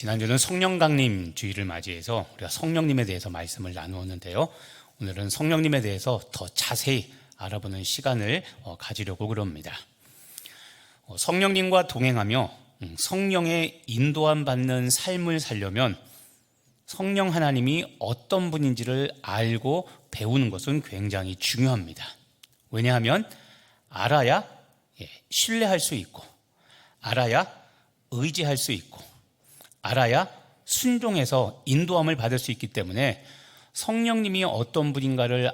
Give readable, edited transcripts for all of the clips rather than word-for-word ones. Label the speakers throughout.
Speaker 1: 지난주는 성령 강림 주일을 맞이해서 우리가 성령님에 대해서 말씀을 나누었는데요. 오늘은 성령님에 대해서 더 자세히 알아보는 시간을 가지려고 그럽니다. 성령님과 동행하며 성령의 인도함 받는 삶을 살려면 성령 하나님이 어떤 분인지를 알고 배우는 것은 굉장히 중요합니다. 왜냐하면 알아야 신뢰할 수 있고, 알아야 의지할 수 있고, 알아야 순종해서 인도함을 받을 수 있기 때문에 성령님이 어떤 분인가를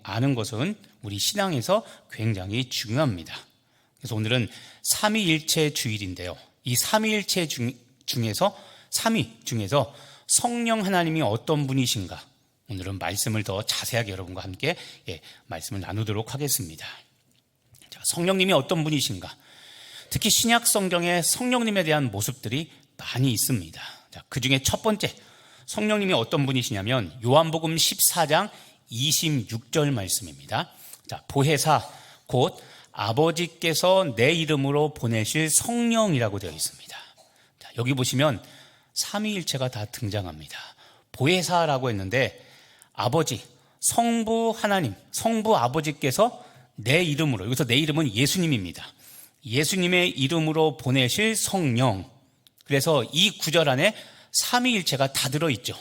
Speaker 1: 아는 것은 우리 신앙에서 굉장히 중요합니다. 그래서 오늘은 삼위일체 주일인데요. 이 삼위일체 중에서 3위 중에서 성령 하나님이 어떤 분이신가, 오늘은 말씀을 더 자세하게 여러분과 함께 말씀을 나누도록 하겠습니다. 자, 성령님이 어떤 분이신가, 특히 신약 성경에 성령님에 대한 모습들이 많이 있습니다. 자, 그 중에 첫 번째 성령님이 어떤 분이시냐면 요한복음 14장 26절 말씀입니다. 자, 보혜사 곧 아버지께서 내 이름으로 보내실 성령이라고 되어 있습니다. 자, 여기 보시면 삼위일체가 다 등장합니다. 보혜사라고 했는데 아버지, 성부 하나님, 성부 아버지께서 내 이름으로, 여기서 내 이름은 예수님입니다. 예수님의 이름으로 보내실 성령. 그래서 이 구절 안에 삼위일체가 다 들어있죠.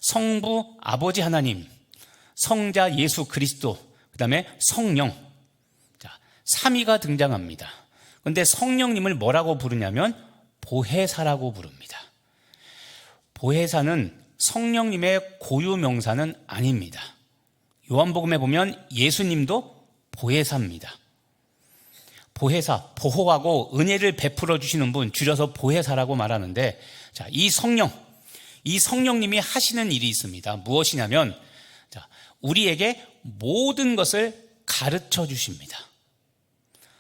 Speaker 1: 성부 아버지 하나님, 성자 예수 그리스도, 그 다음에 성령. 자, 삼위가 등장합니다. 그런데 성령님을 뭐라고 부르냐면 보혜사라고 부릅니다. 보혜사는 성령님의 고유명사는 아닙니다. 요한복음에 보면 예수님도 보혜사입니다. 보혜사, 보호하고 은혜를 베풀어 주시는 분, 줄여서 보혜사라고 말하는데, 자, 이 성령님이 하시는 일이 있습니다. 무엇이냐면, 자, 우리에게 모든 것을 가르쳐 주십니다.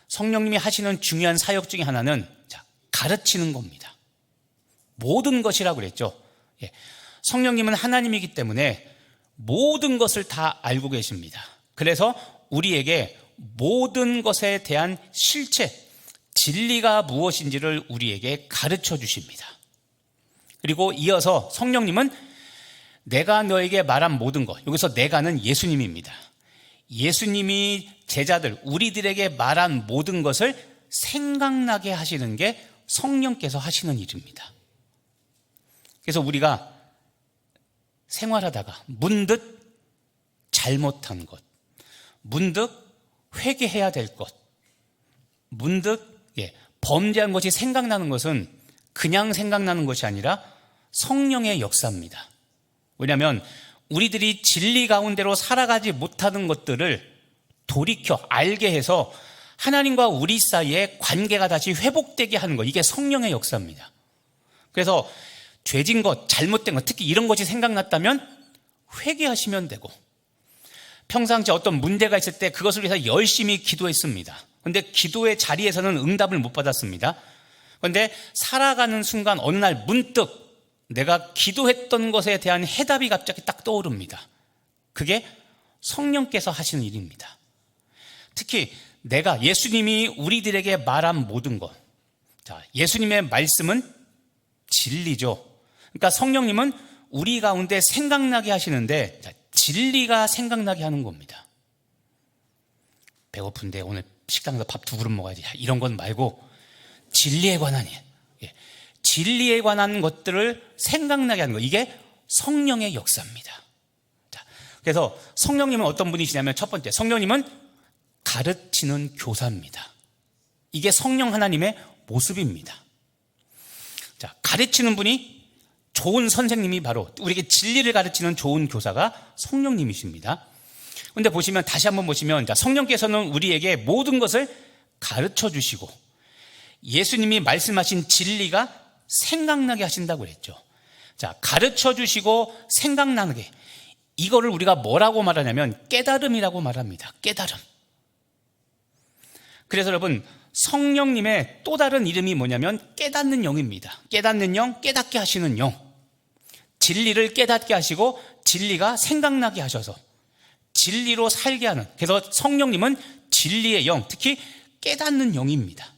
Speaker 1: 성령님이 하시는 중요한 사역 중에 하나는 가르치는 겁니다. 모든 것이라고 그랬죠. 성령님은 하나님이기 때문에 모든 것을 다 알고 계십니다. 그래서 우리에게 모든 것에 대한 실체, 진리가 무엇인지를 우리에게 가르쳐 주십니다. 그리고 이어서 성령님은 내가 너에게 말한 모든 것, 여기서 내가는 예수님입니다. 예수님이 제자들, 우리들에게 말한 모든 것을 생각나게 하시는 게 성령께서 하시는 일입니다. 그래서 우리가 생활하다가 문득 잘못한 것, 문득 회개해야 될 것, 문득 범죄한 것이 생각나는 것은 그냥 생각나는 것이 아니라 성령의 역사입니다. 왜냐하면 우리들이 진리 가운데로 살아가지 못하는 것들을 돌이켜 알게 해서 하나님과 우리 사이에 관계가 다시 회복되게 하는 것, 이게 성령의 역사입니다. 그래서 죄진 것, 잘못된 것, 특히 이런 것이 생각났다면 회개하시면 되고, 평상시 어떤 문제가 있을 때 그것을 위해서 열심히 기도했습니다. 그런데 기도의 자리에서는 응답을 못 받았습니다. 그런데 살아가는 순간 어느 날 문득 내가 기도했던 것에 대한 해답이 갑자기 딱 떠오릅니다. 그게 성령께서 하시는 일입니다. 특히 예수님이 우리들에게 말한 모든 것, 자, 예수님의 말씀은 진리죠. 그러니까 성령님은 우리 가운데 생각나게 하시는데 진리가 생각나게 하는 겁니다. 배고픈데 오늘 식당에서 밥 2그릇 먹어야지, 이런 건 말고 진리에 관한 일, 진리에 관한 것들을 생각나게 하는 것, 이게 성령의 역사입니다. 자, 그래서 성령님은 어떤 분이시냐면 첫 번째, 성령님은 가르치는 교사입니다. 이게 성령 하나님의 모습입니다. 자, 가르치는 분이, 좋은 선생님이 바로 우리에게 진리를 가르치는 좋은 교사가 성령님이십니다. 그런데 보시면, 다시 한번 보시면, 성령께서는 우리에게 모든 것을 가르쳐 주시고 예수님이 말씀하신 진리가 생각나게 하신다고 그랬죠. 자, 가르쳐 주시고 생각나게, 이거를 우리가 뭐라고 말하냐면 깨달음이라고 말합니다. 깨달음. 그래서 여러분, 성령님의 또 다른 이름이 뭐냐면 깨닫는 영입니다. 깨닫는 영, 깨닫게 하시는 영. 진리를 깨닫게 하시고 진리가 생각나게 하셔서 진리로 살게 하는, 그래서 성령님은 진리의 영, 특히 깨닫는 영입니다.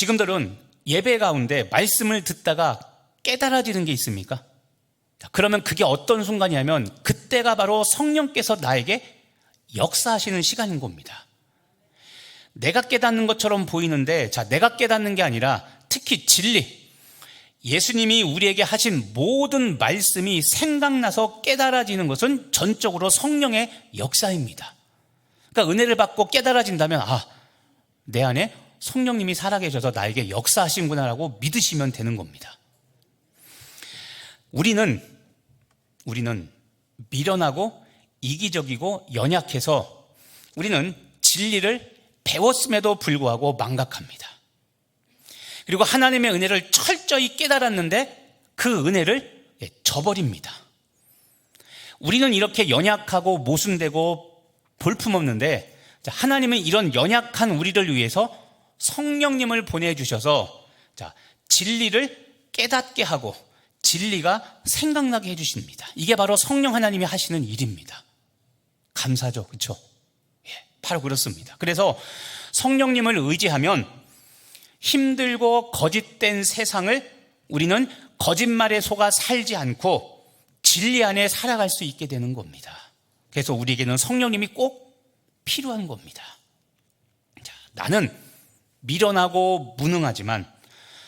Speaker 1: 지금들은 예배 가운데 말씀을 듣다가 깨달아지는 게 있습니까? 그러면 그게 어떤 순간이냐면 그때가 바로 성령께서 나에게 역사하시는 시간인 겁니다. 내가 깨닫는 것처럼 보이는데, 내가 깨닫는 게 아니라 특히 진리, 예수님이 우리에게 하신 모든 말씀이 생각나서 깨달아지는 것은 전적으로 성령의 역사입니다. 그러니까 은혜를 받고 깨달아진다면 내 안에 성령님이 살아계셔서 나에게 역사하신구나라고 믿으시면 되는 겁니다. 우리는 미련하고 이기적이고 연약해서 우리는 진리를 배웠음에도 불구하고 망각합니다. 그리고 하나님의 은혜를 철저히 깨달았는데 그 은혜를 저버립니다. 우리는 이렇게 연약하고 모순되고 볼품없는데, 하나님은 이런 연약한 우리를 위해서 성령님을 보내주셔서 진리를 깨닫게 하고 진리가 생각나게 해주십니다. 이게 바로 성령 하나님이 하시는 일입니다. 감사죠, 그렇죠? 바로 그렇습니다. 그래서 성령님을 의지하면 힘들고 거짓된 세상을 우리는 거짓말에 속아 살지 않고 진리 안에 살아갈 수 있게 되는 겁니다. 그래서 우리에게는 성령님이 꼭 필요한 겁니다. 나는 미련하고 무능하지만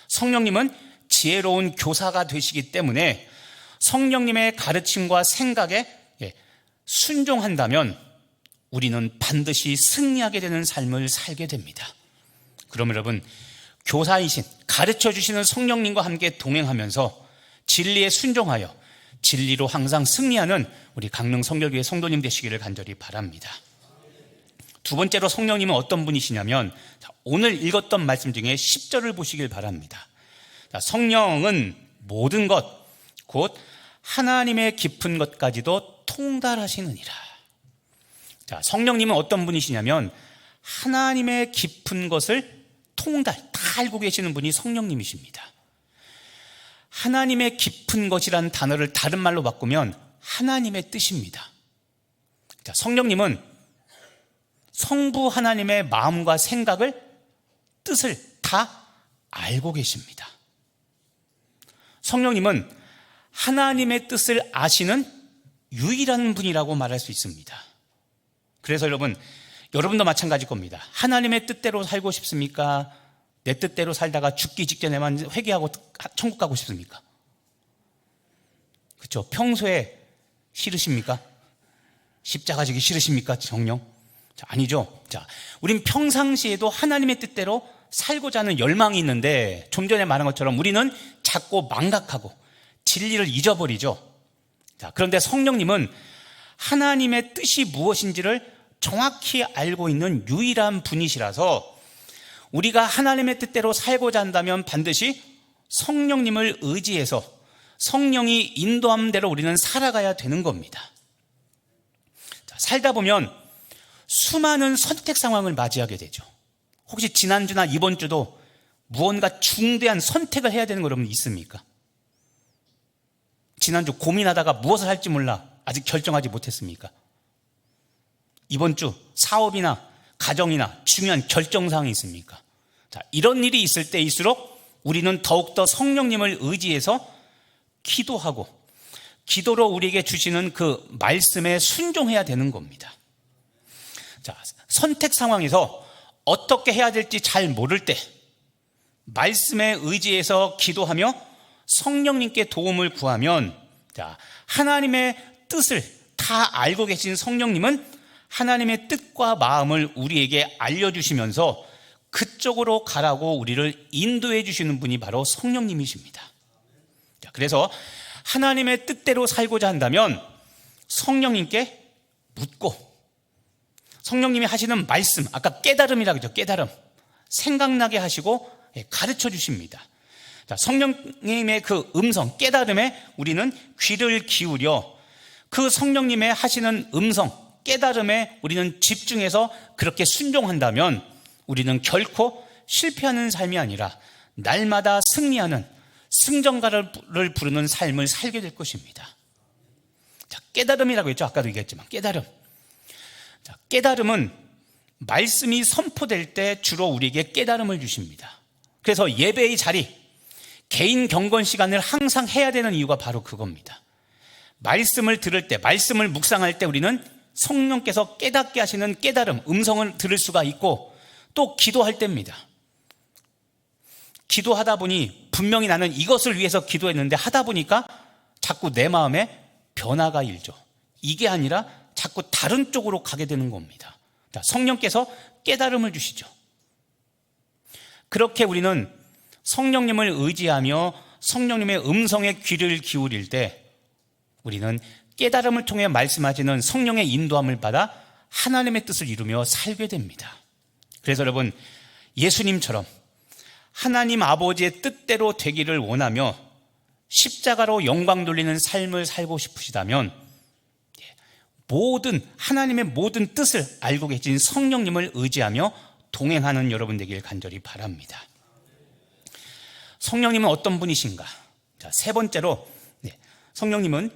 Speaker 1: 성령님은 지혜로운 교사가 되시기 때문에 성령님의 가르침과 생각에 순종한다면 우리는 반드시 승리하게 되는 삶을 살게 됩니다. 그럼 여러분, 교사이신 가르쳐 주시는 성령님과 함께 동행하면서 진리에 순종하여 진리로 항상 승리하는 우리 강릉 성결교회 성도님 되시기를 간절히 바랍니다. 두 번째로 성령님은 어떤 분이시냐면, 오늘 읽었던 말씀 중에 10절을 보시길 바랍니다. 성령은 모든 것 곧 하나님의 깊은 것까지도 통달하시느니라. 성령님은 어떤 분이시냐면 하나님의 깊은 것을 다 알고 계시는 분이 성령님이십니다. 하나님의 깊은 것이란 단어를 다른 말로 바꾸면 하나님의 뜻입니다. 성령님은 성부 하나님의 마음과 생각을, 뜻을 다 알고 계십니다. 성령님은 하나님의 뜻을 아시는 유일한 분이라고 말할 수 있습니다. 그래서 여러분도 마찬가지일 겁니다. 하나님의 뜻대로 살고 싶습니까? 내 뜻대로 살다가 죽기 직전에만 회개하고 천국 가고 싶습니까? 그렇죠? 평소에 싫으십니까? 십자가 지기 싫으십니까? 성령? 아니죠. 우린 평상시에도 하나님의 뜻대로 살고자 하는 열망이 있는데, 좀 전에 말한 것처럼 우리는 자꾸 망각하고 진리를 잊어버리죠. 그런데 성령님은 하나님의 뜻이 무엇인지를 정확히 알고 있는 유일한 분이시라서 우리가 하나님의 뜻대로 살고자 한다면 반드시 성령님을 의지해서 성령이 인도하는 대로 우리는 살아가야 되는 겁니다. 살다 보면 수많은 선택 상황을 맞이하게 되죠. 혹시 지난주나 이번 주도 무언가 중대한 선택을 해야 되는 거 여러분 있습니까? 지난주 고민하다가 무엇을 할지 몰라 아직 결정하지 못했습니까? 이번 주 사업이나 가정이나 중요한 결정사항이 있습니까? 이런 일이 있을 때일수록 우리는 더욱더 성령님을 의지해서 기도하고 기도로 우리에게 주시는 그 말씀에 순종해야 되는 겁니다. 선택 상황에서 어떻게 해야 될지 잘 모를 때 말씀에 의지해서 기도하며 성령님께 도움을 구하면, 하나님의 뜻을 다 알고 계신 성령님은 하나님의 뜻과 마음을 우리에게 알려주시면서 그쪽으로 가라고 우리를 인도해 주시는 분이 바로 성령님이십니다. 그래서 하나님의 뜻대로 살고자 한다면 성령님께 묻고, 성령님이 하시는 말씀, 아까 깨달음이라고 했죠. 깨달음, 생각나게 하시고 가르쳐 주십니다. 성령님의 그 음성, 깨달음에 우리는 귀를 기울여 그 성령님의 하시는 음성, 깨달음에 우리는 집중해서 그렇게 순종한다면 우리는 결코 실패하는 삶이 아니라 날마다 승리하는 승전가를 부르는 삶을 살게 될 것입니다. 깨달음이라고 했죠. 아까도 얘기했지만 깨달음. 깨달음은 말씀이 선포될 때 주로 우리에게 깨달음을 주십니다. 그래서 예배의 자리, 개인 경건 시간을 항상 해야 되는 이유가 바로 그겁니다. 말씀을 들을 때, 말씀을 묵상할 때 우리는 성령께서 깨닫게 하시는 깨달음, 음성을 들을 수가 있고, 또 기도할 때입니다. 기도하다 보니 분명히 나는 이것을 위해서 기도했는데 하다 보니까 자꾸 내 마음에 변화가 일죠. 이게 아니라 자꾸 다른 쪽으로 가게 되는 겁니다. 성령께서 깨달음을 주시죠. 그렇게 우리는 성령님을 의지하며 성령님의 음성에 귀를 기울일 때 우리는 깨달음을 통해 말씀하시는 성령의 인도함을 받아 하나님의 뜻을 이루며 살게 됩니다. 그래서 여러분, 예수님처럼 하나님 아버지의 뜻대로 되기를 원하며 십자가로 영광 돌리는 삶을 살고 싶으시다면 하나님의 모든 뜻을 알고 계신 성령님을 의지하며 동행하는 여러분 되길 간절히 바랍니다. 성령님은 어떤 분이신가? 자, 세 번째로 성령님은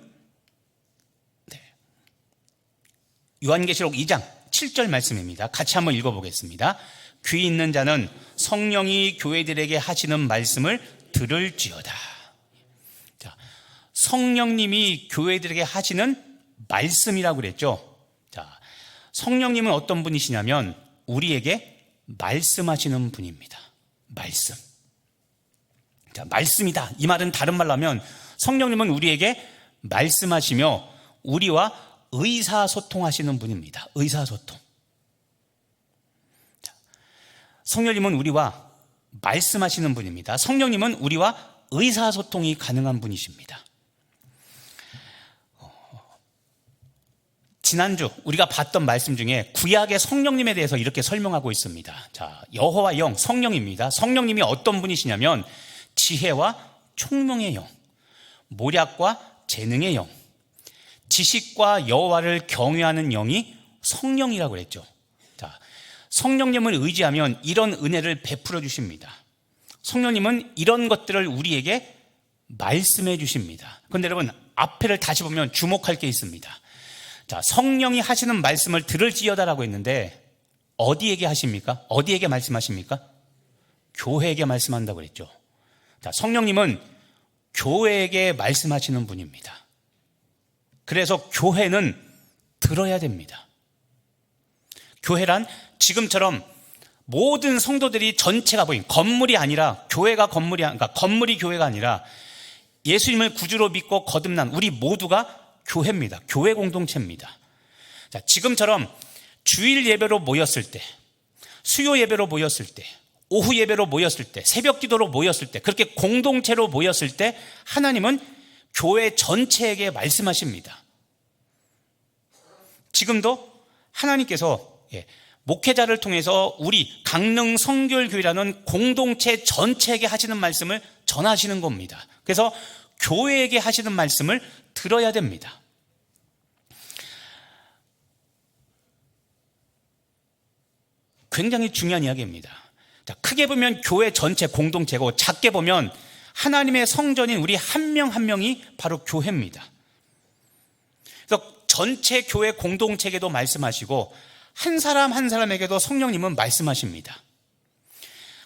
Speaker 1: 요한계시록 2장 7절 말씀입니다. 같이 한번 읽어보겠습니다. 귀 있는 자는 성령이 교회들에게 하시는 말씀을 들을지어다. 자, 성령님이 교회들에게 하시는 말씀이라고 그랬죠. 자, 성령님은 어떤 분이시냐면 우리에게 말씀하시는 분입니다. 말씀. 자, 말씀이다. 이 말은 다른 말로 하면 성령님은 우리에게 말씀하시며 우리와 의사소통하시는 분입니다. 의사소통. 자, 성령님은 우리와 말씀하시는 분입니다. 성령님은 우리와 의사소통이 가능한 분이십니다. 지난주 우리가 봤던 말씀 중에 구약의 성령님에 대해서 이렇게 설명하고 있습니다. 자, 여호와 영, 성령입니다. 성령님이 어떤 분이시냐면 지혜와 총명의 영, 모략과 재능의 영, 지식과 여호와를 경외하는 영이 성령이라고 그랬죠. 자, 성령님을 의지하면 이런 은혜를 베풀어 주십니다. 성령님은 이런 것들을 우리에게 말씀해 주십니다. 그런데 여러분, 앞에를 다시 보면 주목할 게 있습니다. 자, 성령이 하시는 말씀을 들을지어다라고 했는데 어디에게 하십니까? 어디에게 말씀하십니까? 교회에게 말씀한다고 그랬죠. 자, 성령님은 교회에게 말씀하시는 분입니다. 그래서 교회는 들어야 됩니다. 교회란 지금처럼 모든 성도들이 전체가 보인 건물이 아니라 그러니까 건물이 교회가 아니라 예수님을 구주로 믿고 거듭난 우리 모두가 교회입니다. 교회 공동체입니다. 자, 지금처럼 주일 예배로 모였을 때, 수요 예배로 모였을 때, 오후 예배로 모였을 때, 새벽 기도로 모였을 때, 그렇게 공동체로 모였을 때 하나님은 교회 전체에게 말씀하십니다. 지금도 하나님께서 목회자를 통해서 우리 강릉 성결교회라는 공동체 전체에게 하시는 말씀을 전하시는 겁니다. 그래서 교회에게 하시는 말씀을 들어야 됩니다. 굉장히 중요한 이야기입니다. 자, 크게 보면 교회 전체 공동체고 작게 보면 하나님의 성전인 우리 한 명 한 명이 바로 교회입니다. 그래서 전체 교회 공동체에게도 말씀하시고 한 사람 한 사람에게도 성령님은 말씀하십니다.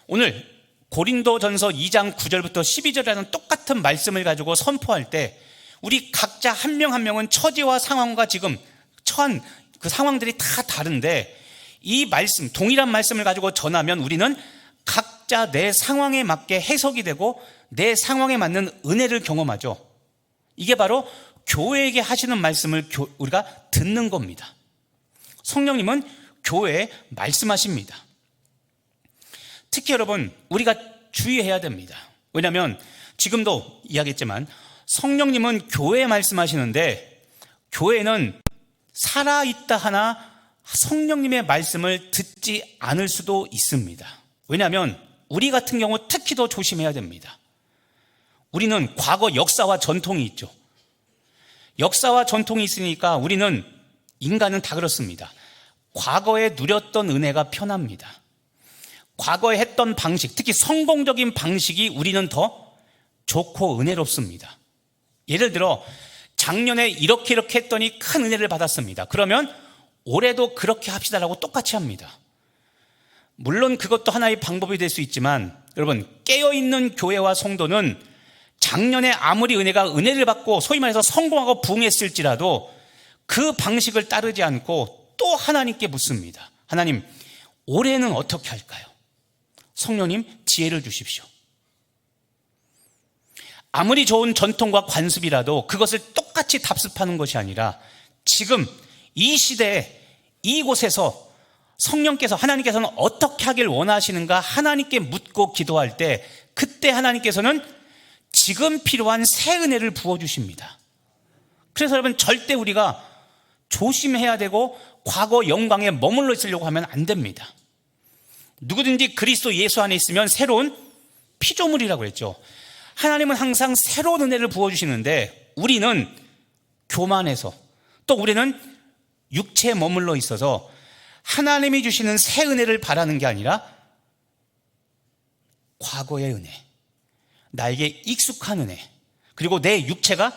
Speaker 1: 오늘 고린도전서 2장 9절부터 12절이라는 똑같은 말씀을 가지고 선포할 때 우리 각자 한 명 한 명은 처지와 상황과 지금 처한 그 상황들이 다 다른데 이 말씀, 동일한 말씀을 가지고 전하면 우리는 각자 내 상황에 맞게 해석이 되고 내 상황에 맞는 은혜를 경험하죠. 이게 바로 교회에게 하시는 말씀을 우리가 듣는 겁니다. 성령님은 교회에 말씀하십니다. 특히 여러분, 우리가 주의해야 됩니다. 왜냐하면 지금도 이야기했지만 성령님은 교회에 말씀하시는데 교회는 살아있다 하나 성령님의 말씀을 듣지 않을 수도 있습니다. 왜냐하면 우리 같은 경우 특히 더 조심해야 됩니다. 우리는 과거 역사와 전통이 있죠. 역사와 전통이 있으니까 우리는 인간은 다 그렇습니다. 과거에 누렸던 은혜가 편합니다. 과거에 했던 방식, 특히 성공적인 방식이 우리는 더 좋고 은혜롭습니다. 예를 들어 작년에 이렇게 했더니 큰 은혜를 받았습니다. 그러면 올해도 그렇게 합시다라고 똑같이 합니다. 물론 그것도 하나의 방법이 될 수 있지만 여러분, 깨어있는 교회와 성도는 작년에 아무리 은혜를 받고 소위 말해서 성공하고 부흥했을지라도 그 방식을 따르지 않고 또 하나님께 묻습니다. 하나님, 올해는 어떻게 할까요? 성령님, 지혜를 주십시오. 아무리 좋은 전통과 관습이라도 그것을 똑같이 답습하는 것이 아니라 지금 이 시대에 이곳에서 성령께서, 하나님께서는 어떻게 하길 원하시는가 하나님께 묻고 기도할 때, 그때 하나님께서는 지금 필요한 새 은혜를 부어주십니다. 그래서 여러분, 절대 우리가 조심해야 되고 과거 영광에 머물러 있으려고 하면 안 됩니다. 누구든지 그리스도 예수 안에 있으면 새로운 피조물이라고 했죠. 하나님은 항상 새로운 은혜를 부어주시는데 우리는 교만해서, 또 우리는 육체에 머물러 있어서 하나님이 주시는 새 은혜를 바라는 게 아니라 과거의 은혜, 나에게 익숙한 은혜, 그리고 내 육체가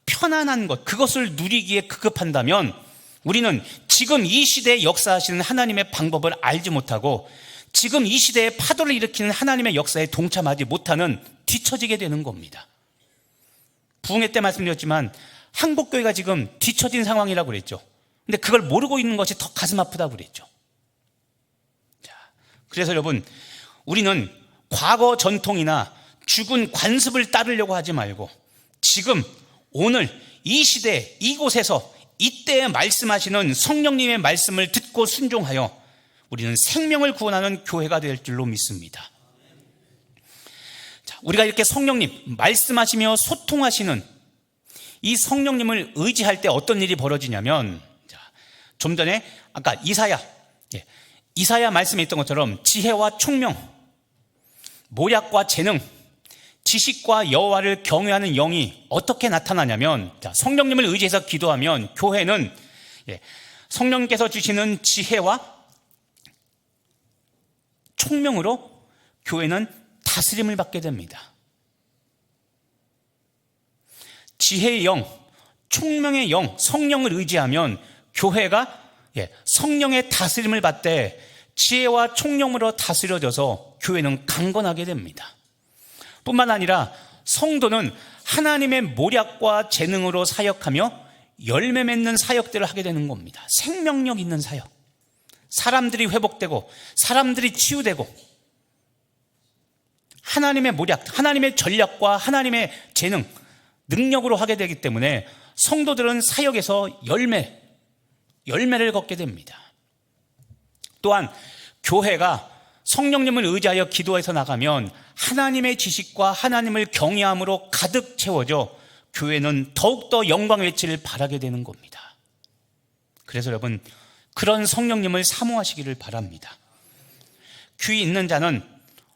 Speaker 1: 편안한 것, 그것을 누리기에 급급한다면 우리는 지금 이 시대에 역사하시는 하나님의 방법을 알지 못하고 지금 이 시대에 파도를 일으키는 하나님의 역사에 동참하지 못하는, 뒤처지게 되는 겁니다. 부흥회 때 말씀드렸지만 한국교회가 지금 뒤처진 상황이라고 그랬죠. 근데 그걸 모르고 있는 것이 더 가슴 아프다고 그랬죠. 자, 그래서 여러분, 우리는 과거 전통이나 죽은 관습을 따르려고 하지 말고 지금 오늘 이 시대 이곳에서 이때에 말씀하시는 성령님의 말씀을 듣고 순종하여 우리는 생명을 구원하는 교회가 될 줄로 믿습니다. 자, 우리가 이렇게 성령님 말씀하시며 소통하시는 이 성령님을 의지할 때 어떤 일이 벌어지냐면, 좀 전에 아까 이사야 말씀에 있던 것처럼 지혜와 총명, 모략과 재능, 지식과 여호와를 경외하는 영이 어떻게 나타나냐면, 성령님을 의지해서 기도하면 교회는 성령님께서 주시는 지혜와 총명으로 교회는 다스림을 받게 됩니다. 지혜의 영, 총명의 영, 성령을 의지하면 교회가 성령의 다스림을 받되 지혜와 총명으로 다스려져서 교회는 강건하게 됩니다. 뿐만 아니라 성도는 하나님의 모략과 재능으로 사역하며 열매 맺는 사역들을 하게 되는 겁니다. 생명력 있는 사역, 사람들이 회복되고 사람들이 치유되고 하나님의 모략, 하나님의 전략과 하나님의 재능, 능력으로 하게 되기 때문에 성도들은 사역에서 열매를 걷게 됩니다. 또한 교회가 성령님을 의지하여 기도해서 나가면 하나님의 지식과 하나님을 경외함으로 가득 채워져 교회는 더욱더 영광의 외치를 바라게 되는 겁니다. 그래서 여러분, 그런 성령님을 사모하시기를 바랍니다. 귀 있는 자는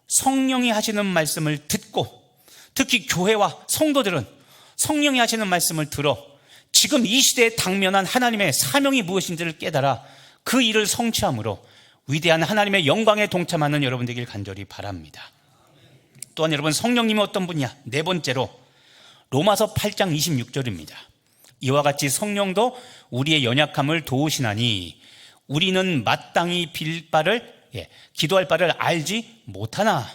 Speaker 1: 성령이 하시는 말씀을 듣고, 특히 교회와 성도들은 성령이 하시는 말씀을 들어 지금 이 시대에 당면한 하나님의 사명이 무엇인지를 깨달아 그 일을 성취함으로 위대한 하나님의 영광에 동참하는 여러분 되길 간절히 바랍니다. 또한 여러분, 성령님은 어떤 분이냐? 네 번째로 로마서 8장 26절입니다. 이와 같이 성령도 우리의 연약함을 도우시나니 우리는 마땅히 기도할 바를 알지 못하나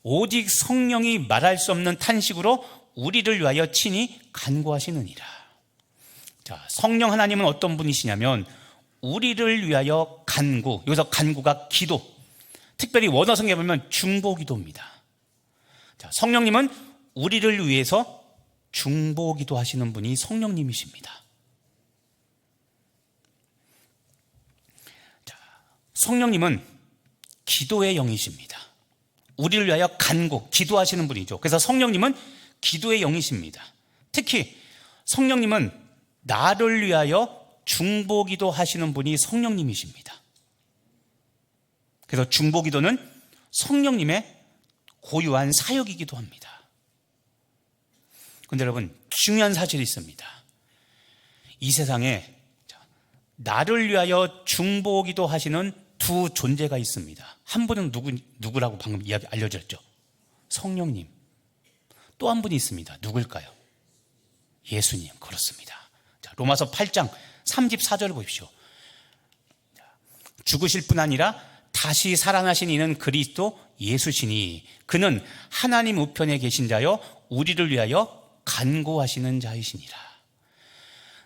Speaker 1: 오직 성령이 말할 수 없는 탄식으로 우리를 위하여 친히 간구하시느니라. 자, 성령 하나님은 어떤 분이시냐면 우리를 위하여 간구, 여기서 간구가 기도, 특별히 원어성에 보면 중보기도입니다. 자, 성령님은 우리를 위해서 중보기도 하시는 분이 성령님이십니다. 자, 성령님은 기도의 영이십니다. 우리를 위하여 간구, 기도하시는 분이죠. 그래서 성령님은 기도의 영이십니다. 특히 성령님은 나를 위하여 중보기도 하시는 분이 성령님이십니다. 그래서 중보기도는 성령님의 고유한 사역이기도 합니다. 그런데 여러분, 중요한 사실이 있습니다. 이 세상에 나를 위하여 중보기도 하시는 두 존재가 있습니다. 한 분은 누구라고 방금 알려드렸죠? 성령님. 또 한 분이 있습니다. 누굴까요? 예수님. 그렇습니다. 자, 로마서 8장 34절을 보십시오. 죽으실 뿐 아니라 다시 살아나신 이는 그리스도 예수시니 그는 하나님 우편에 계신 자여 우리를 위하여 간구하시는 자이시니라.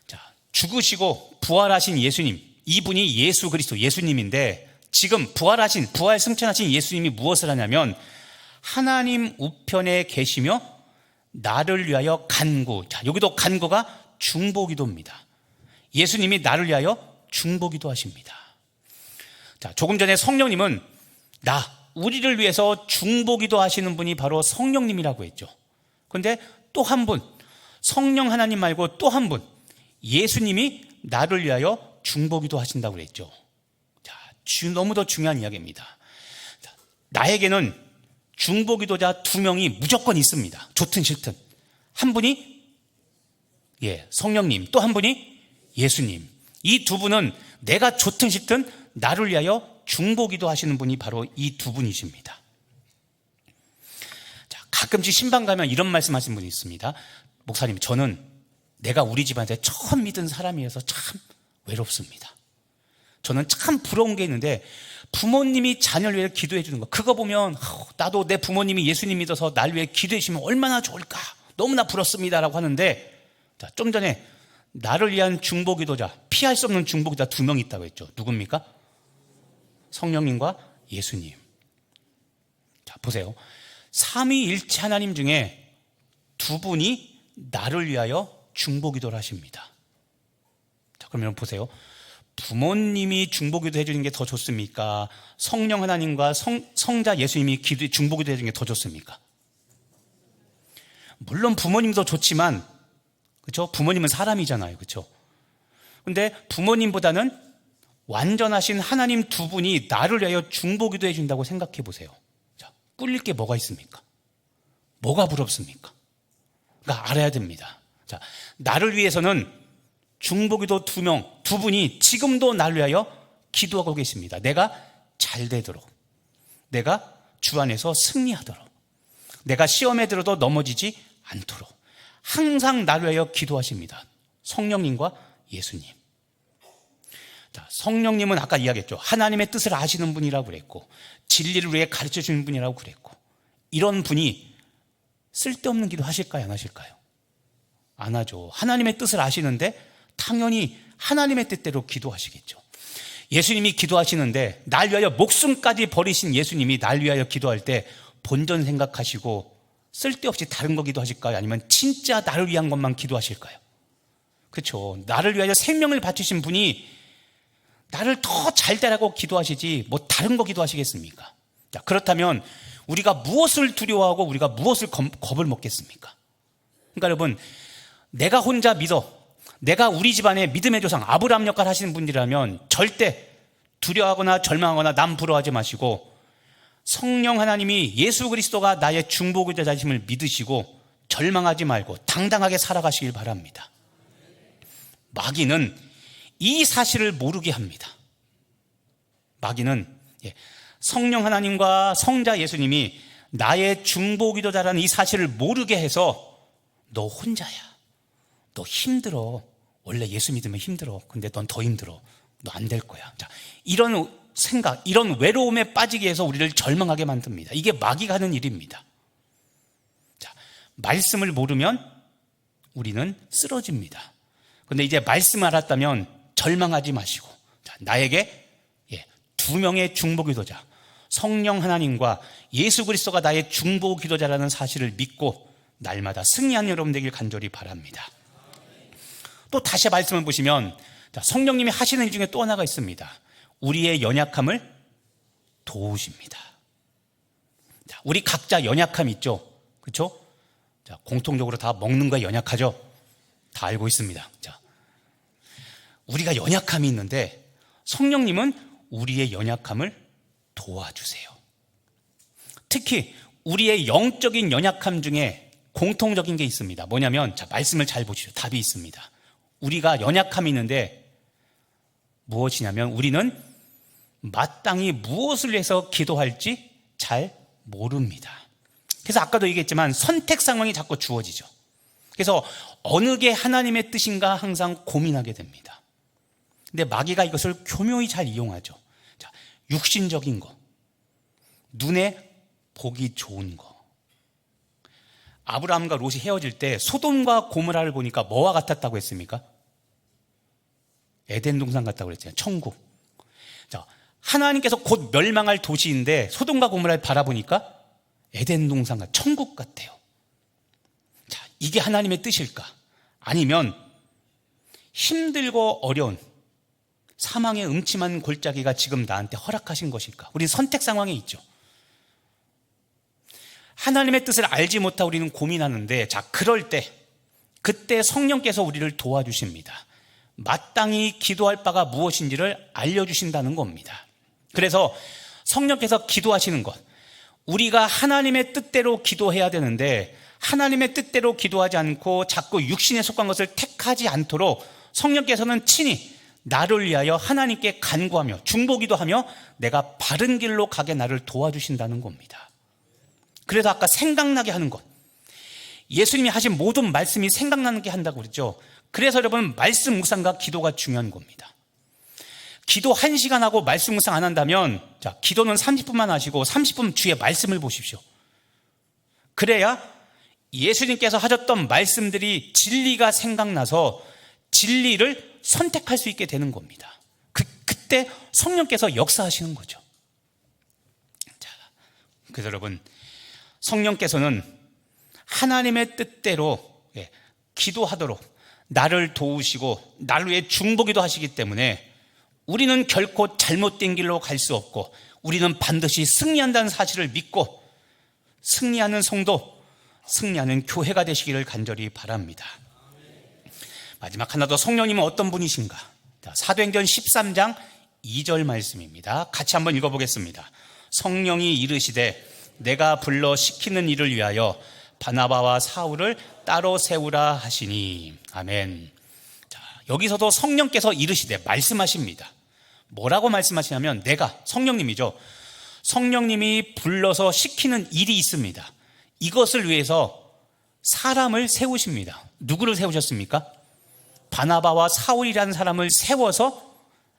Speaker 1: 자, 죽으시고 부활하신 예수님, 이분이 예수 그리스도 예수님인데 지금 부활 승천하신 예수님이 무엇을 하냐면 하나님 우편에 계시며 나를 위하여 간구. 자, 여기도 간구가 중보기도입니다. 예수님이 나를 위하여 중보기도 하십니다. 자, 조금 전에 성령님은 우리를 위해서 중보기도 하시는 분이 바로 성령님이라고 했죠. 그런데 또 한 분, 성령 하나님 말고 또 한 분, 예수님이 나를 위하여 중보기도 하신다고 그랬죠. 자, 너무도 중요한 이야기입니다. 자, 나에게는 중보기도자 2명이 무조건 있습니다. 좋든 싫든. 한 분이 성령님, 또 한 분이 예수님. 이 두 분은 내가 좋든 싫든 나를 위하여 중보기도 하시는 분이 바로 이 두 분이십니다. 자, 가끔씩 신방 가면 이런 말씀 하시는 분이 있습니다. 목사님, 저는 내가 우리 집안에 처음 믿은 사람이어서 참 외롭습니다. 저는 참 부러운 게 있는데 부모님이 자녀를 위해 기도해 주는 거, 그거 보면 나도 내 부모님이 예수님 믿어서 날 위해 기도해 주시면 얼마나 좋을까, 너무나 부럽습니다라고 하는데, 자, 좀 전에 나를 위한 중보기도자, 피할 수 없는 중보기도자 2명이 있다고 했죠. 누굽니까? 성령님과 예수님. 자, 보세요. 삼위일체 하나님 중에 2분이 나를 위하여 중보기도를 하십니다. 자, 그러면 보세요. 부모님이 중보기도 해주는 게 더 좋습니까? 성령 하나님과 성자 예수님이 중보기도 해주는 게 더 좋습니까? 물론 부모님도 좋지만, 그렇죠? 부모님은 사람이잖아요, 그렇죠? 근데 부모님보다는 완전하신 하나님 2분이 나를 위하여 중보기도 해준다고 생각해 보세요. 자, 꿀릴 게 뭐가 있습니까? 뭐가 부럽습니까? 그러니까 알아야 됩니다. 자, 나를 위해서는 중보기도 2분이 지금도 나를 위하여 기도하고 계십니다. 내가 잘 되도록, 내가 주 안에서 승리하도록, 내가 시험에 들어도 넘어지지 않도록 항상 나를 위하여 기도하십니다. 성령님과 예수님. 자, 성령님은 아까 이야기했죠. 하나님의 뜻을 아시는 분이라고 그랬고, 진리를 위해 가르쳐 주는 분이라고 그랬고, 이런 분이 쓸데없는 기도 하실까요, 안 하실까요? 안 하죠. 하나님의 뜻을 아시는데 당연히 하나님의 뜻대로 기도하시겠죠. 예수님이 기도하시는데 날 위하여 목숨까지 버리신 예수님이 날 위하여 기도할 때 본전 생각하시고 쓸데없이 다른 거 기도하실까요? 아니면 진짜 나를 위한 것만 기도하실까요? 그렇죠. 나를 위하여 생명을 바치신 분이 나를 더 잘 되라고 기도하시지 뭐 다른 거 기도하시겠습니까? 자, 그렇다면 우리가 무엇을 두려워하고 우리가 무엇을 겁을 먹겠습니까? 그러니까 여러분, 내가 혼자 믿어, 내가 우리 집안의 믿음의 조상 아브라함 역할 하시는 분들이라면 절대 두려워하거나 절망하거나 남 부러워하지 마시고 성령 하나님이 예수 그리스도가 나의 중보기도자심을 믿으시고 절망하지 말고 당당하게 살아가시길 바랍니다. 마귀는 이 사실을 모르게 합니다. 마귀는 성령 하나님과 성자 예수님이 나의 중보기도자라는 이 사실을 모르게 해서 너 혼자야, 너 힘들어, 원래 예수 믿으면 힘들어, 근데 넌 더 힘들어, 너 안 될 거야. 자, 이런 생각, 이런 외로움에 빠지게 해서 우리를 절망하게 만듭니다. 이게 마귀가 하는 일입니다. 자, 말씀을 모르면 우리는 쓰러집니다. 근데 이제 말씀을 알았다면 절망하지 마시고, 자, 나에게 2명의 중보기도자, 성령 하나님과 예수 그리스도가 나의 중보기도자라는 사실을 믿고 날마다 승리하는 여러분 되길 간절히 바랍니다. 또 다시 말씀을 보시면 성령님이 하시는 일 중에 또 하나가 있습니다. 우리의 연약함을 도우십니다. 자, 우리 각자 연약함 있죠? 그렇죠? 자, 공통적으로 다 먹는 거에 연약하죠? 다 알고 있습니다. 자, 우리가 연약함이 있는데 성령님은 우리의 연약함을 도와주세요. 특히 우리의 영적인 연약함 중에 공통적인 게 있습니다. 뭐냐면, 자, 말씀을 잘 보시죠. 답이 있습니다. 우리가 연약함이 있는데 무엇이냐면 우리는 마땅히 무엇을 위해서 기도할지 잘 모릅니다. 그래서 아까도 얘기했지만 선택 상황이 자꾸 주어지죠. 그래서 어느 게 하나님의 뜻인가 항상 고민하게 됩니다. 근데 마귀가 이것을 교묘히 잘 이용하죠. 자, 육신적인 거, 눈에 보기 좋은 거. 아브라함과 롯이 헤어질 때 소돔과 고모라를 보니까 뭐와 같았다고 했습니까? 에덴 동산 같다고 그랬잖아요. 천국. 자, 하나님께서 곧 멸망할 도시인데 소돔과 고모라를 바라보니까 에덴 동산과 천국 같아요. 자, 이게 하나님의 뜻일까? 아니면 힘들고 어려운 사망의 음침한 골짜기가 지금 나한테 허락하신 것일까? 우리 선택 상황에 있죠. 하나님의 뜻을 알지 못하고 우리는 고민하는데, 자, 그럴 때, 그때 성령께서 우리를 도와주십니다. 마땅히 기도할 바가 무엇인지를 알려주신다는 겁니다. 그래서 성령께서 기도하시는 것, 우리가 하나님의 뜻대로 기도해야 되는데 하나님의 뜻대로 기도하지 않고 자꾸 육신에 속한 것을 택하지 않도록 성령께서는 친히 나를 위하여 하나님께 간구하며 중보기도하며 내가 바른 길로 가게 나를 도와주신다는 겁니다. 그래서 아까 생각나게 하는 것, 예수님이 하신 모든 말씀이 생각나게 한다고 그랬죠. 그래서 여러분, 말씀 묵상과 기도가 중요한 겁니다. 기도 1시간 하고 말씀 묵상 안 한다면, 자, 기도는 30분만 하시고 30분 주의 말씀을 보십시오. 그래야 예수님께서 하셨던 말씀들이 진리가 생각나서 진리를 선택할 수 있게 되는 겁니다. 그때 성령께서 역사하시는 거죠. 자, 그래서 여러분, 성령께서는 하나님의 뜻대로 기도하도록 나를 도우시고 나를 위해 중보기도 하시기 때문에 우리는 결코 잘못된 길로 갈 수 없고 우리는 반드시 승리한다는 사실을 믿고 승리하는 성도, 승리하는 교회가 되시기를 간절히 바랍니다. 마지막 하나 더, 성령님은 어떤 분이신가? 사도행전 13장 2절 말씀입니다. 같이 한번 읽어보겠습니다. 성령이 이르시되 내가 불러 시키는 일을 위하여 바나바와 사울을 따로 세우라 하시니. 아멘. 자, 여기서도 성령께서 이르시되 말씀하십니다. 뭐라고 말씀하시냐면, 내가, 성령님이죠. 성령님이 불러서 시키는 일이 있습니다. 이것을 위해서 사람을 세우십니다. 누구를 세우셨습니까? 바나바와 사울이라는 사람을 세워서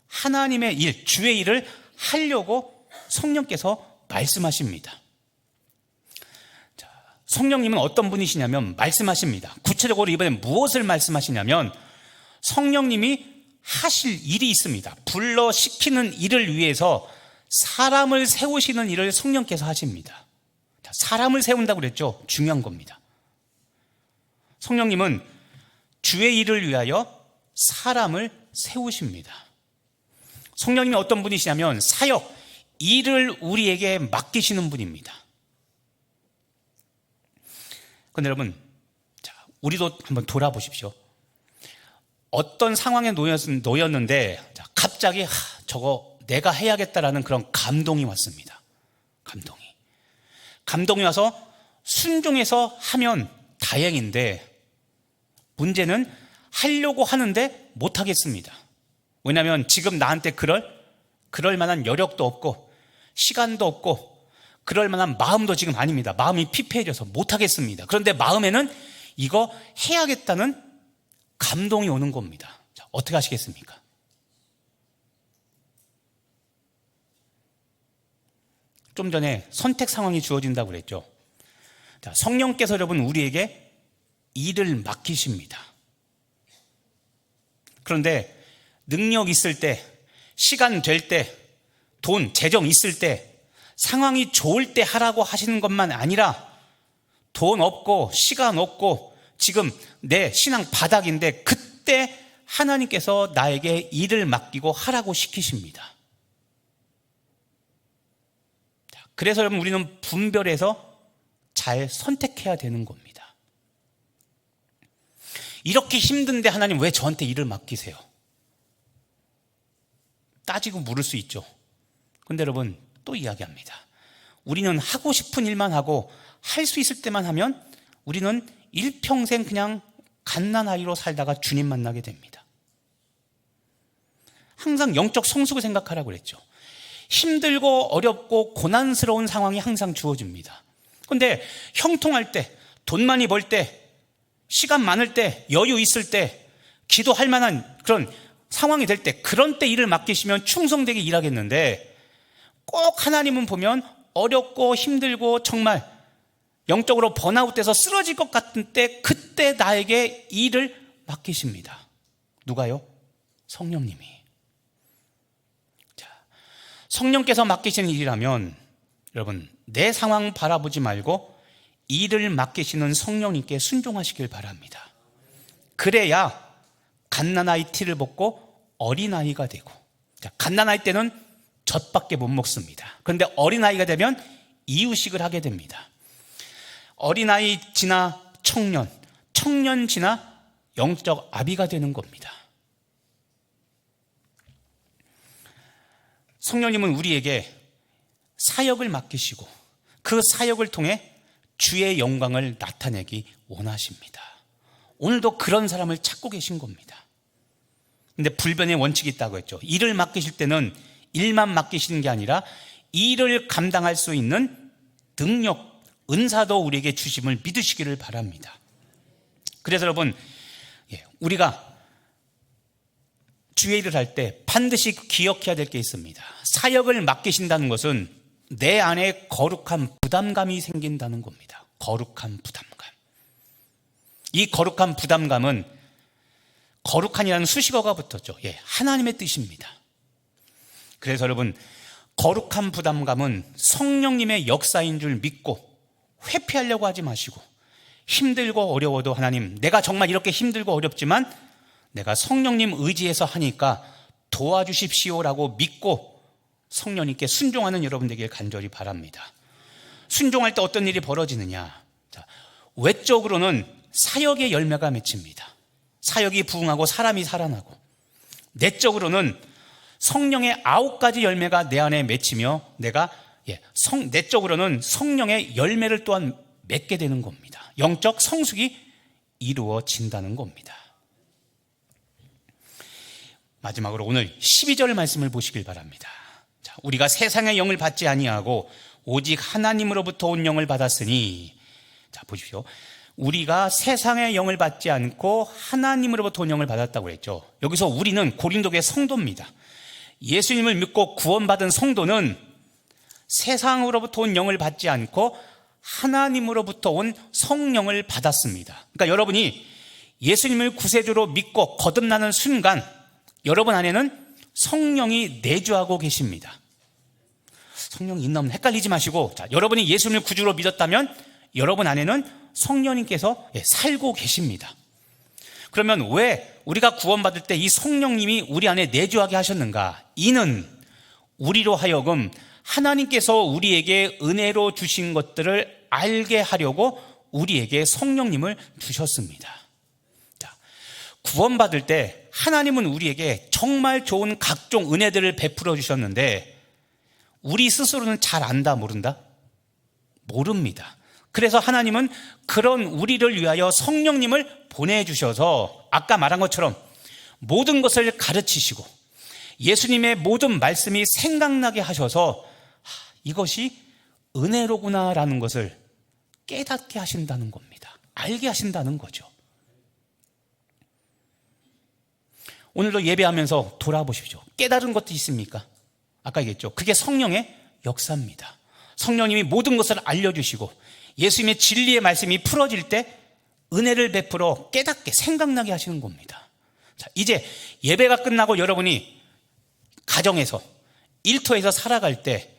Speaker 1: 하나님의 일, 주의 일을 하려고 성령께서 말씀하십니다. 자, 성령님은 어떤 분이시냐면 말씀하십니다. 구체적으로 이번엔 무엇을 말씀하시냐면, 성령님이 하실 일이 있습니다. 불러 시키는 일을 위해서 사람을 세우시는 일을 성령께서 하십니다. 자, 사람을 세운다고 그랬죠? 중요한 겁니다. 성령님은 주의 일을 위하여 사람을 세우십니다. 성령님이 어떤 분이시냐면 사역, 일을 우리에게 맡기시는 분입니다. 그런데 여러분, 자, 우리도 한번 돌아보십시오. 어떤 상황에 놓였는데 갑자기 저거 내가 해야겠다라는 그런 감동이 왔습니다. 감동이 와서 순종해서 하면 다행인데, 문제는 하려고 하는데 못하겠습니다. 왜냐하면 지금 나한테 그럴 만한 여력도 없고 시간도 없고 그럴 만한 마음도 지금 아닙니다. 마음이 피폐해져서 못하겠습니다. 그런데 마음에는 이거 해야겠다는 감동이 오는 겁니다. 자, 어떻게 하시겠습니까? 좀 전에 선택 상황이 주어진다고 그랬죠. 자, 성령께서 여러분 우리에게 일을 맡기십니다. 그런데 능력 있을 때, 시간 될 때, 돈, 재정 있을 때, 상황이 좋을 때 하라고 하시는 것만 아니라 돈 없고 시간 없고 지금 내 신앙 바닥인데 그때 하나님께서 나에게 일을 맡기고 하라고 시키십니다. 그래서 여러분, 우리는 분별해서 잘 선택해야 되는 겁니다. 이렇게 힘든데 하나님 왜 저한테 일을 맡기세요? 따지고 물을 수 있죠. 그런데 여러분, 또 이야기합니다. 우리는 하고 싶은 일만 하고 할 수 있을 때만 하면 우리는 일평생 그냥 갓난아이로 살다가 주님 만나게 됩니다. 항상 영적 성숙을 생각하라고 그랬죠. 힘들고 어렵고 고난스러운 상황이 항상 주어집니다. 그런데 형통할 때, 돈 많이 벌 때, 시간 많을 때, 여유 있을 때, 기도할 만한 그런 상황이 될 때, 그런 때 일을 맡기시면 충성되게 일하겠는데, 꼭 하나님은 보면 어렵고 힘들고 정말 영적으로 번아웃돼서 쓰러질 것 같은 때, 그때 나에게 일을 맡기십니다. 누가요? 성령님이. 자, 성령께서 맡기시는 일이라면 여러분, 내 상황 바라보지 말고 일을 맡기시는 성령님께 순종하시길 바랍니다. 그래야 갓난아이 티를 벗고 어린아이가 되고, 자, 갓난아이 때는 젖밖에 못 먹습니다. 그런데 어린아이가 되면 이유식을 하게 됩니다. 어린아이 지나 청년, 청년 지나 영적 아비가 되는 겁니다. 성령님은 우리에게 사역을 맡기시고 그 사역을 통해 주의 영광을 나타내기 원하십니다. 오늘도 그런 사람을 찾고 계신 겁니다. 근데 불변의 원칙이 있다고 했죠. 일을 맡기실 때는 일만 맡기시는 게 아니라 일을 감당할 수 있는 능력, 은사도 우리에게 주심을 믿으시기를 바랍니다. 그래서 여러분, 우리가 주의 일을 할 때 반드시 기억해야 될 게 있습니다. 사역을 맡기신다는 것은 내 안에 거룩한 부담감이 생긴다는 겁니다. 거룩한 부담감. 이 거룩한 부담감은 거룩한이라는 수식어가 붙었죠. 하나님의 뜻입니다. 그래서 여러분, 거룩한 부담감은 성령님의 역사인 줄 믿고 회피하려고 하지 마시고, 힘들고 어려워도 하나님, 내가 정말 이렇게 힘들고 어렵지만 내가 성령님 의지해서 하니까 도와주십시오라고 믿고 성령님께 순종하는 여러분 되길 간절히 바랍니다. 순종할 때 어떤 일이 벌어지느냐? 자, 외적으로는 사역의 열매가 맺힙니다. 사역이 부흥하고 사람이 살아나고, 내적으로는 성령의 9가지 열매가 내 안에 맺히며 내가 내적으로는 성령의 열매를 또한 맺게 되는 겁니다. 영적 성숙이 이루어진다는 겁니다. 마지막으로 오늘 12절 말씀을 보시길 바랍니다. 자, 우리가 세상의 영을 받지 아니하고 오직 하나님으로부터 온 영을 받았으니, 자 보십시오. 우리가 세상의 영을 받지 않고 하나님으로부터 온 영을 받았다고 했죠. 여기서 우리는 고린도교의 성도입니다. 예수님을 믿고 구원받은 성도는 세상으로부터 온 영을 받지 않고 하나님으로부터 온 성령을 받았습니다. 그러니까 여러분이 예수님을 구세주로 믿고 거듭나는 순간 여러분 안에는 성령이 내주하고 계십니다. 성령이 있나 없나 헷갈리지 마시고, 자, 여러분이 예수님을 구주로 믿었다면 여러분 안에는 성령님께서 살고 계십니다. 그러면 왜 우리가 구원받을 때 이 성령님이 우리 안에 내주하게 하셨는가? 이는 우리로 하여금 하나님께서 우리에게 은혜로 주신 것들을 알게 하려고 우리에게 성령님을 주셨습니다. 자, 구원받을 때 하나님은 우리에게 정말 좋은 각종 은혜들을 베풀어 주셨는데 우리 스스로는 잘 안다 모른다? 모릅니다. 그래서 하나님은 그런 우리를 위하여 성령님을 보내주셔서 아까 말한 것처럼 모든 것을 가르치시고 예수님의 모든 말씀이 생각나게 하셔서 이것이 은혜로구나라는 것을 깨닫게 하신다는 겁니다. 알게 하신다는 거죠. 오늘도 예배하면서 돌아보십시오. 깨달은 것도 있습니까? 아까 얘기했죠. 그게 성령의 역사입니다. 성령님이 모든 것을 알려주시고 예수님의 진리의 말씀이 풀어질 때 은혜를 베풀어 깨닫게 생각나게 하시는 겁니다. 자, 이제 예배가 끝나고 여러분이 가정에서 일터에서 살아갈 때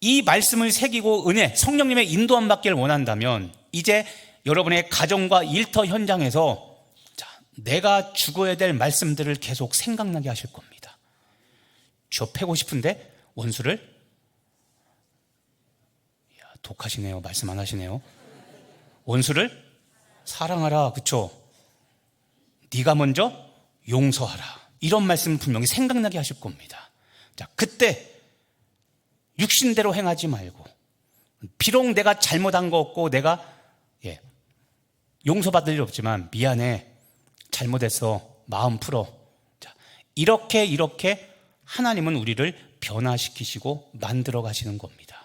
Speaker 1: 이 말씀을 새기고 은혜, 성령님의 인도함 받기를 원한다면 이제 여러분의 가정과 일터 현장에서 내가 죽어야 될 말씀들을 계속 생각나게 하실 겁니다. 저 패고 싶은데 원수를, 독하시네요. 말씀 안 하시네요. 원수를 사랑하라. 그쵸? 네가 먼저 용서하라. 이런 말씀 분명히 생각나게 하실 겁니다. 자, 그때 육신대로 행하지 말고, 비록 내가 잘못한 거 없고 내가 용서받을 일 없지만 미안해, 잘못했어, 마음 풀어. 자, 이렇게 하나님은 우리를 변화시키시고 만들어 가시는 겁니다.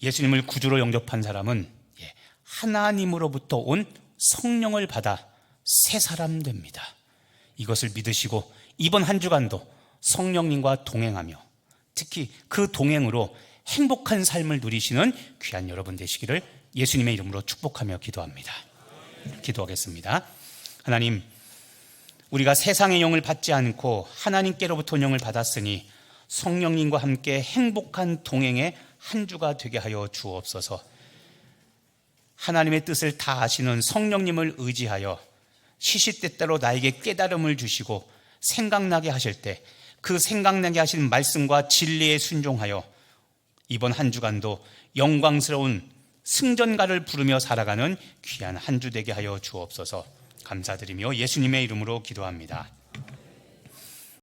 Speaker 1: 예수님을 구주로 영접한 사람은 하나님으로부터 온 성령을 받아 새 사람 됩니다. 이것을 믿으시고 이번 한 주간도 성령님과 동행하며 특히 그 동행으로 행복한 삶을 누리시는 귀한 여러분 되시기를 예수님의 이름으로 축복하며 기도합니다. 기도하겠습니다. 하나님, 우리가 세상의 영을 받지 않고 하나님께로부터 영을 받았으니 성령님과 함께 행복한 동행의 한 주가 되게 하여 주옵소서. 하나님의 뜻을 다 아시는 성령님을 의지하여 시시때때로 나에게 깨달음을 주시고 생각나게 하실 때 그 생각나게 하시는 말씀과 진리에 순종하여 이번 한 주간도 영광스러운 승전가를 부르며 살아가는 귀한 한 주 되게 하여 주옵소서. 감사드리며 예수님의 이름으로 기도합니다.